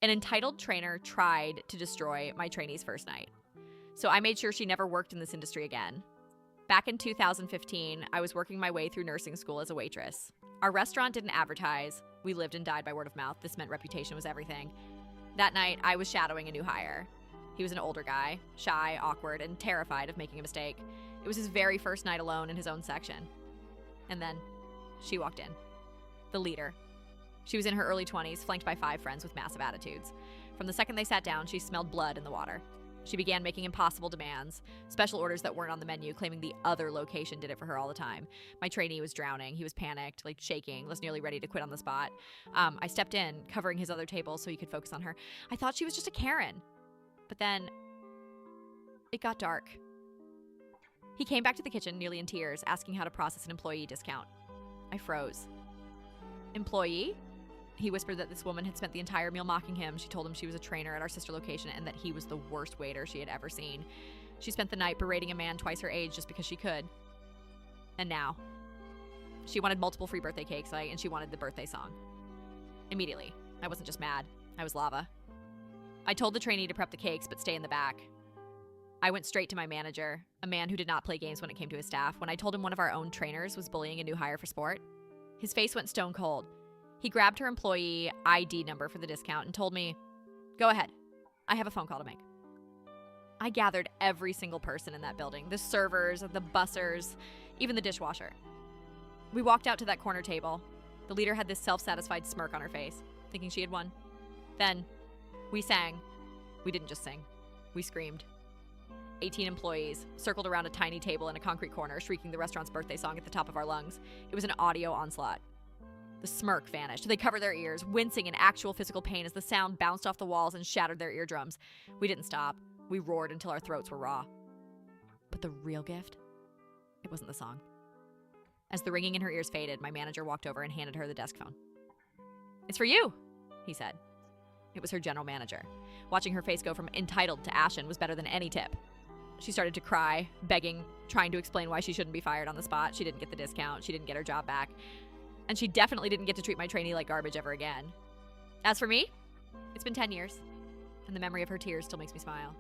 An entitled trainer tried to destroy my trainee's first night. So I made sure she never worked in this industry again. Back in 2015, I was working my way through nursing school as a waitress. Our restaurant didn't advertise. We lived and died by word of mouth. This meant reputation was everything. That night, I was shadowing a new hire. He was an older guy, shy, awkward, and terrified of making a mistake. It was his very first night alone in his own section. And then she walked in. The leader. She was in her early 20s, flanked by 5 friends with massive attitudes. From the second they sat down, she smelled blood in the water. She began making impossible demands, special orders that weren't on the menu, claiming the other location did it for her all the time. My trainee was drowning. He was panicked, shaking, was nearly ready to quit on the spot. I stepped in, covering his other table so he could focus on her. I thought she was just a Karen. But then it got dark. He came back to the kitchen, nearly in tears, asking how to process an employee discount. I froze. Employee? He whispered that this woman had spent the entire meal mocking him. She told him she was a trainer at our sister location and that he was the worst waiter she had ever seen. She spent the night berating a man twice her age just because she could. And now, she wanted multiple free birthday cakes, and she wanted the birthday song. Immediately, I wasn't just mad. I was lava. I told the trainee to prep the cakes but stay in the back. I went straight to my manager, a man who did not play games when it came to his staff. When I told him one of our own trainers was bullying a new hire for sport, his face went stone cold. He grabbed her employee ID number for the discount and told me, "Go ahead. I have a phone call to make." I gathered every single person in that building, the servers, the bussers, even the dishwasher. We walked out to that corner table. The leader had this self-satisfied smirk on her face, thinking she had won. Then we sang. We didn't just sing. We screamed. 18 employees circled around a tiny table in a concrete corner, shrieking the restaurant's birthday song at the top of our lungs. It was an audio onslaught. The smirk vanished. They covered their ears, wincing in actual physical pain as the sound bounced off the walls and shattered their eardrums. We didn't stop. We roared until our throats were raw. But the real gift? It wasn't the song. As the ringing in her ears faded, my manager walked over and handed her the desk phone. "It's for you," he said. It was her general manager. Watching her face go from entitled to ashen was better than any tip. She started to cry, begging, trying to explain why she shouldn't be fired on the spot. She didn't get the discount. She didn't get her job back. And she definitely didn't get to treat my trainee like garbage ever again. As for me, it's been 10 years, and the memory of her tears still makes me smile.